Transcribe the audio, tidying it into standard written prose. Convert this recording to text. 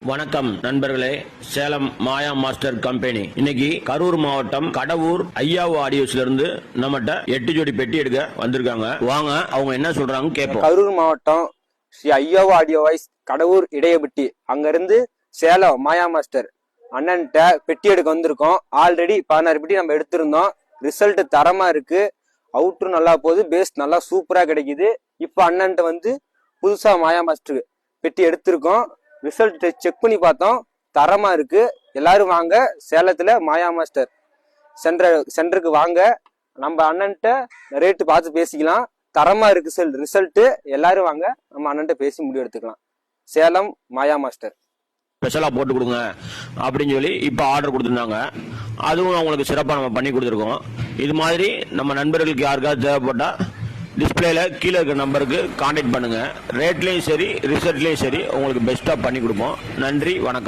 வணக்கம் நண்பர்களே, சேலம் மாயா master company இன்னைக்கு கரூர் மாவட்டம் கடவூர் ஐயாவு ஆடியோஸ்ல இருந்து நம்மகிட்ட 8 ஜோடி பெட்டி எடுக்க வந்திருக்காங்க. வாங்க அவங்க என்ன சொல்றாங்க கேட்போம். கரூர் மாவட்டம் ஸ்ரீ ஐயாவு ஆடியோ வாய்ஸ் கடவூர் இடையபட்டி அங்க இருந்து சேலம் மாயா மாஸ்டர் அண்ணன்ட்ட பெட்டி எடுக்க வந்திருக்கோம். ஆல்ரெடி 16 பெட்டி நம்ம எடுத்திருந்தோம். ரிசல்ட் தரமா இருக்கு. அவுட்ரு நல்லா போகுது, பேஸ் நல்லா சூப்பரா கிடைக்குது. இப்போ அண்ணன்ட்ட வந்து புதுசா மாயா மாஸ்டர் பெட்டி எடுத்திருக்கோம். ரிசல்ட் செக் பண்ணி பார்த்தோம், தரமா இருக்கு. எல்லாரும் வாங்க, சேலத்துல மாயா மாஸ்டர் சென்டருக்கு வாங்க. நம்ம அண்ணன்ட்ட ரேட்டு பார்த்து பேசிக்கலாம். தரமா இருக்கு ரிசல்ட். எல்லாரும் வாங்க, நம்ம அண்ணன்ட்ட பேசி முடிவு எடுத்துக்கலாம். சேலம் மாயா மாஸ்டர் ஸ்பெஷலா போட்டு கொடுங்க அப்படின்னு சொல்லி இப்ப ஆர்டர் கொடுத்துருந்தாங்க. அதுவும் அவங்களுக்கு சிறப்பா நம்ம பண்ணி கொடுத்துருக்கோம். இது மாதிரி நம்ம நண்பர்களுக்கு யாருக்காவது தேவைப்பட்டா டிஸ்பிளேல கீழே இருக்க நம்பருக்கு கான்டாக்ட் பண்ணுங்க. ரேட்லயும் சரி ரிசல்ட்லயும் சரி உங்களுக்கு பெஸ்டா பண்ணி கொடுப்போம். நன்றி, வணக்கம்.